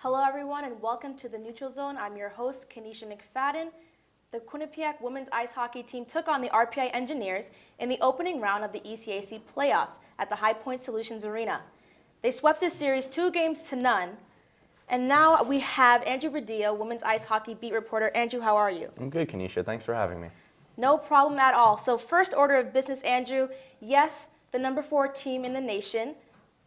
Hello, everyone, and welcome to the Neutral Zone. I'm your host, Kenisha McFadden. The Quinnipiac women's ice hockey team took on the RPI Engineers in the opening round of the ECAC playoffs at the High Point Solutions Arena. They swept this series 2-0. And now we have Andrew Badillo, women's ice hockey beat reporter. Andrew, how are you? I'm good, Kenisha. Thanks for having me. No problem at all. So first order of business, Andrew. Yes, the number 4 team in the nation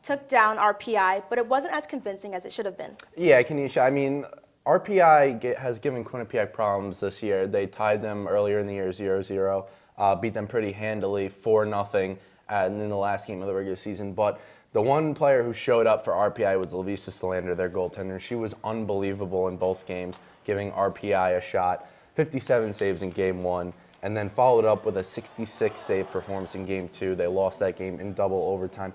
took down RPI, but it wasn't as convincing as it should have been. Yeah, Kenisha, I mean, RPI has given Quinnipiac problems this year. They tied them earlier in the year 0-0, beat them pretty handily 4-0 in the last game of the regular season. But the one player who showed up for RPI was Lavisa Solander, their goaltender. She was unbelievable in both games, giving RPI a shot. 57 saves in Game 1, and then followed up with a 66 save performance in Game 2. They lost that game in double overtime.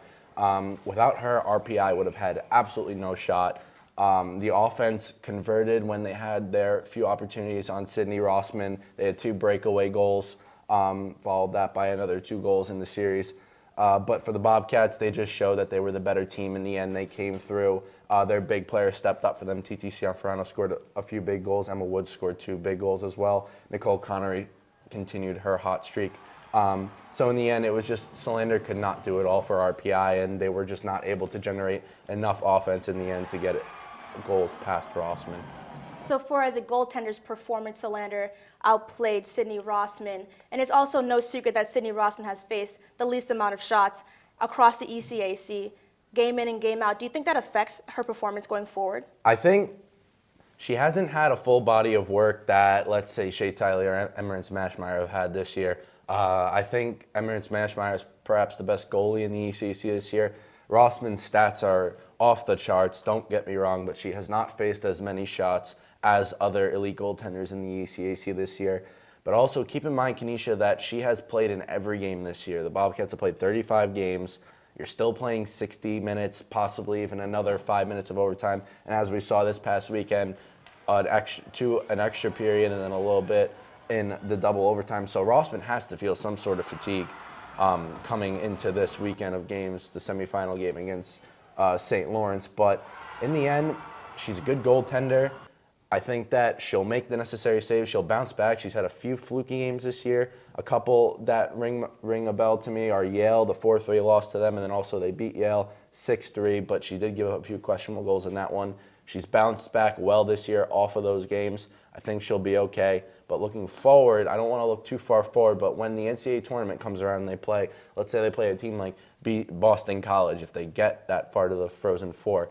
Without her, RPI would have had absolutely no shot. The offense converted when they had their few opportunities on Sydney Rossman. They had 2 breakaway goals, followed that by another 2 goals in the series. But for the Bobcats, they just showed that they were the better team in the end. They came through. Their big players stepped up for them. TT Cianfrano scored a few big goals. Emma Woods scored 2 big goals as well. Nicole Connery continued her hot streak. So in the end, it was just Solander could not do it all for RPI, and they were just not able to generate enough offense in the end to get goals past Rossman. So far as a goaltender's performance, Solander outplayed Sydney Rossman. And it's also no secret that Sydney Rossman has faced the least amount of shots across the ECAC, game in and game out. Do you think that affects her performance going forward? I think she hasn't had a full body of work that, let's say, Shea Tiley or Emmerich Mashmeyer have had this year. I think Emmerich Mashmeyer is perhaps the best goalie in the ECAC this year. Rossman's stats are off the charts, don't get me wrong, but she has not faced as many shots as other elite goaltenders in the ECAC this year. But also keep in mind, Kenisha, that she has played in every game this year. The Bobcats have played 35 games. You're still playing 60 minutes, possibly even another 5 minutes of overtime. And as we saw this past weekend, an extra period and then a little bit in the double overtime. So Rossman has to feel some sort of fatigue coming into this weekend of games, the semifinal game against St. Lawrence. But in the end, she's a good goaltender. I think that she'll make the necessary saves. She'll bounce back. She's had a few fluky games this year. A couple that ring a bell to me are Yale, the 4-3 loss to them, and then also they beat Yale 6-3, but she did give up a few questionable goals in that one. She's bounced back well this year off of those games. I think she'll be okay. But looking forward, I don't want to look too far forward, but when the NCAA tournament comes around and they play, let's say they play a team like Boston College, if they get that far to the Frozen Four,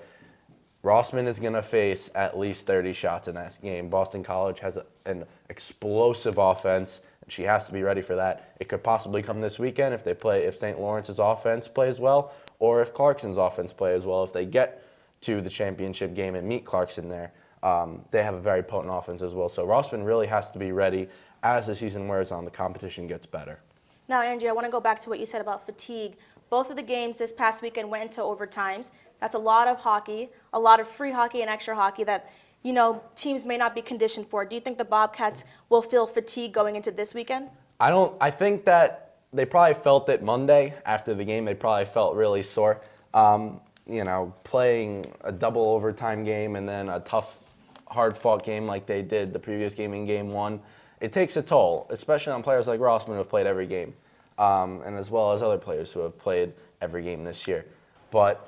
Rossman is going to face at least 30 shots in that game. Boston College has an explosive offense, and she has to be ready for that. It could possibly come this weekend if St. Lawrence's offense plays well, or if Clarkson's offense plays well. If they get to the championship game and meet Clarkson there, they have a very potent offense as well. So Rossman really has to be ready as the season wears on, the competition gets better. Now, Andrea, I want to go back to what you said about fatigue. Both of the games this past weekend went into overtimes. That's a lot of hockey, a lot of free hockey and extra hockey that, teams may not be conditioned for. Do you think the Bobcats will feel fatigue going into this weekend? I think that they probably felt it Monday after the game. They probably felt really sore. Playing a double overtime game and then a tough, hard-fought game like they did the previous game in Game 1, it takes a toll, especially on players like Rossman who have played every game, and as well as other players who have played every game this year. But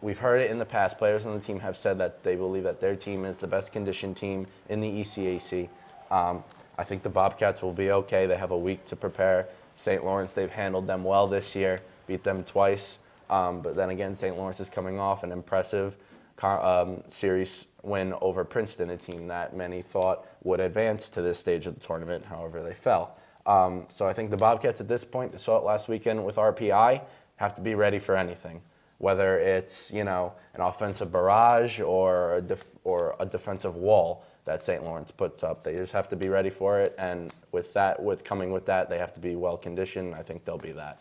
we've heard it in the past. Players on the team have said that they believe that their team is the best conditioned team in the ECAC. I think the Bobcats will be okay. They have a week to prepare. St. Lawrence, they've handled them well this year, beat them twice. But then again, St. Lawrence is coming off an impressive series win over Princeton, a team that many thought would advance to this stage of the tournament. However, they fell. So I think the Bobcats at this point, they saw it last weekend with RPI, have to be ready for anything, whether it's an offensive barrage or a defensive wall that St. Lawrence puts up. They just have to be ready for it, and coming with that, they have to be well conditioned. I think they'll be that.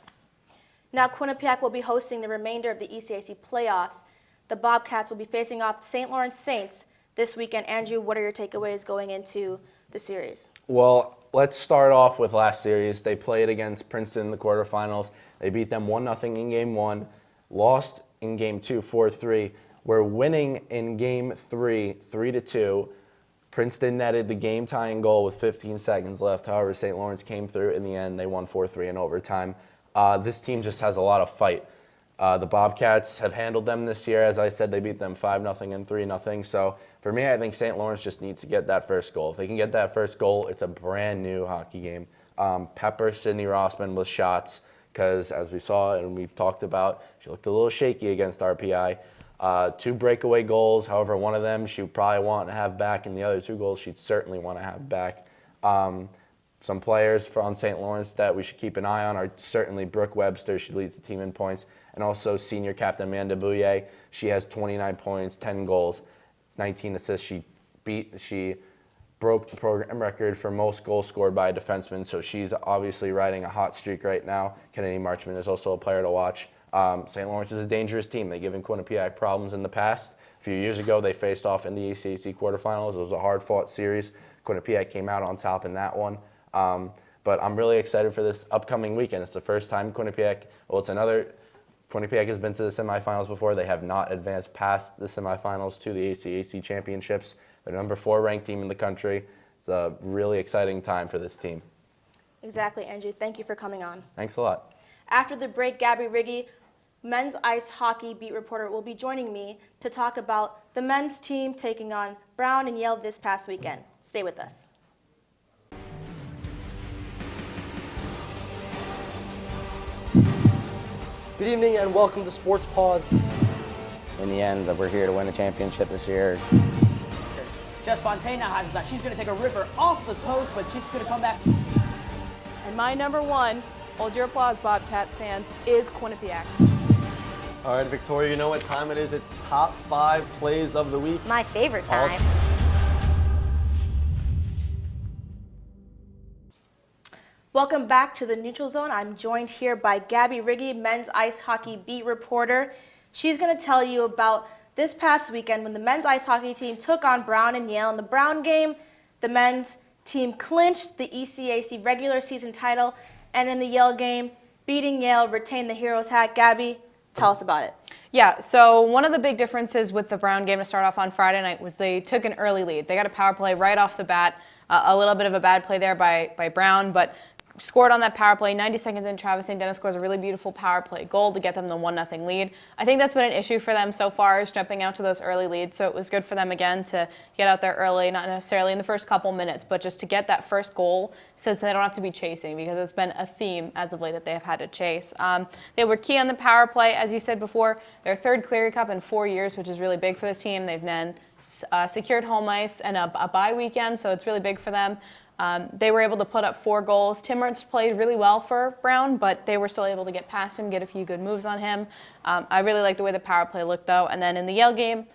Now, Quinnipiac will be hosting the remainder of the ECAC playoffs. The Bobcats will be facing off the St. Lawrence Saints this weekend. Andrew, what are your takeaways going into the series? Well, let's start off with last series. They played against Princeton in the quarterfinals. They beat them 1-0 in Game 1, lost in Game 2, 4-3. were winning in Game 3, 3-2. Princeton netted the game-tying goal with 15 seconds left. However, St. Lawrence came through in the end. They won 4-3 in overtime. This team just has a lot of fight. The Bobcats have handled them this year. As I said, they beat them 5-0 and 3-0. So for me, I think St. Lawrence just needs to get that first goal. If they can get that first goal, it's a brand new hockey game. Pepper Sydney Rossman with shots because, as we saw and we've talked about, she looked a little shaky against RPI. 2 breakaway goals. However, one of them she would probably want to have back, and the other 2 goals she'd certainly want to have back. Some players from St. Lawrence that we should keep an eye on are certainly Brooke Webster. She leads the team in points. And also senior captain Amanda Bouye. She has 29 points, 10 goals, 19 assists. She broke the program record for most goals scored by a defenseman, so she's obviously riding a hot streak right now. Kennedy Marchman is also a player to watch. St. Lawrence is a dangerous team. They've given Quinnipiac problems in the past. A few years ago, they faced off in the ECAC quarterfinals. It was a hard-fought series. Quinnipiac came out on top in that one. But I'm really excited for this upcoming weekend. It's the first time Quinnipiac has been to the semifinals before. They have not advanced past the semifinals to the ECAC championships. They're number 4 ranked team in the country. It's a really exciting time for this team. Exactly, Andrew. Thank you for coming on. Thanks a lot. After the break, Gabbi Riggi, men's ice hockey beat reporter, will be joining me to talk about the men's team taking on Brown and Yale this past weekend. Stay with us. Good evening and welcome to Sports Pause. In the end, we're here to win a championship this year. Jess Fontaine now has that. She's going to take a ripper off the post, but she's going to come back. And my number 1, hold your applause, Bobcats fans, is Quinnipiac. All right, Victoria, you know what time it is. It's top 5 plays of the week. My favorite time. Welcome back to the Neutral Zone. I'm joined here by Gabbi Riggi, men's ice hockey beat reporter. She's going to tell you about this past weekend when the men's ice hockey team took on Brown and Yale. In the Brown game, the men's team clinched the ECAC regular season title, and in the Yale game, beating Yale, retained the hero's hat. Gabby, tell us about it. Yeah, so one of the big differences with the Brown game to start off on Friday night was they took an early lead. They got a power play right off the bat. A little bit of a bad play there by Brown, but scored on that power play. 90 seconds in, Travis St. Dennis scores a really beautiful power play goal to get them the 1-0 lead. I think that's been an issue for them so far, is jumping out to those early leads. So it was good for them again to get out there early, not necessarily in the first couple minutes, but just to get that first goal since they don't have to be chasing, because it's been a theme as of late that they have had to chase. They were key on the power play. As you said before, their 3rd Cleary Cup in 4 years, which is really big for this team. They've then secured home ice and a bye weekend, so it's really big for them. They were able to put up 4 goals. Tim Mertz played really well for Brown, but they were still able to get past him, get a few good moves on him. I really like the way the power play looked, though. And then in the Yale game,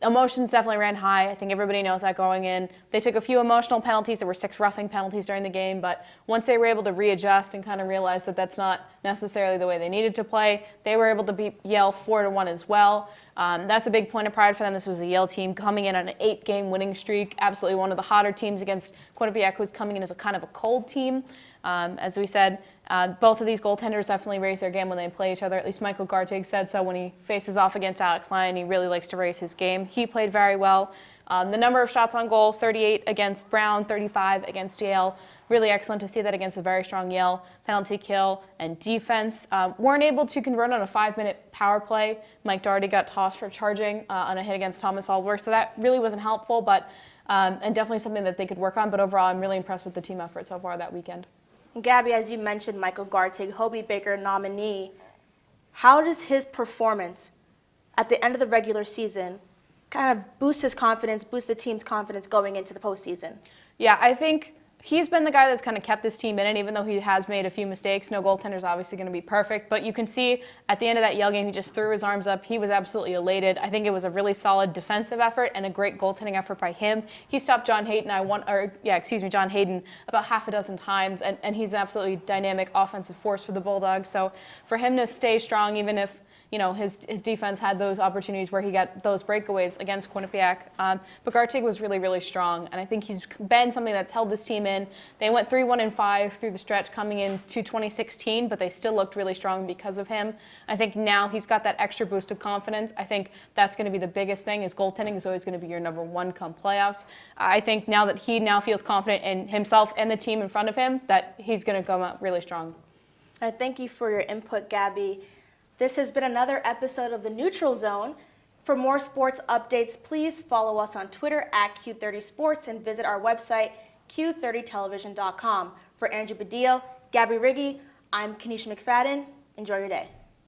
emotions definitely ran high. I think everybody knows that going in. They took a few emotional penalties. There were 6 roughing penalties during the game, but once they were able to readjust and kind of realize that that's not necessarily the way they needed to play, they were able to beat Yale 4-1 as well. That's a big point of pride for them. This was a Yale team coming in on an 8-game winning streak, absolutely one of the hotter teams against Quinnipiac, who's coming in as a kind of a cold team. As we said, both of these goaltenders definitely raise their game when they play each other. At least Michael Gartig said so when he faces off against Alex Lyon. He really likes to raise his game. He played very well. The number of shots on goal, 38 against Brown, 35 against Yale. Really excellent to see that against a very strong Yale penalty kill and defense. Weren't able to convert on a 5-minute power play. Mike Doherty got tossed for charging on a hit against Thomas Aldworth, so that really wasn't helpful, but and definitely something that they could work on. But overall, I'm really impressed with the team effort so far that weekend. Gabby, as you mentioned, Michael Gartig, Hobie Baker nominee. How does his performance at the end of the regular season kind of boost his confidence, boost the team's confidence going into the postseason? Yeah, I think he's been the guy that's kind of kept this team in it, even though he has made a few mistakes. No goaltender's obviously going to be perfect, but you can see at the end of that Yale game, he just threw his arms up. He was absolutely elated. I think it was a really solid defensive effort and a great goaltending effort by him. He stopped John Hayden, John Hayden about half a dozen times, and he's an absolutely dynamic offensive force for the Bulldogs. So for him to stay strong, even if his defense had those opportunities where he got those breakaways against Quinnipiac. But Gartig was really, really strong, and I think he's been something that's held this team in. They went 3-1-5 through the stretch coming into 2016, but they still looked really strong because of him. I think now he's got that extra boost of confidence. I think that's going to be the biggest thing. Is goaltending is always going to be your number one come playoffs. I think now that he now feels confident in himself and the team in front of him, that he's going to come out really strong. Thank you for your input, Gabby. This has been another episode of The Neutral Zone. For more sports updates, please follow us on Twitter at Q30Sports and visit our website, Q30television.com. For Andrew Badillo, Gabbi Riggi, I'm Kenisha McFadden. Enjoy your day.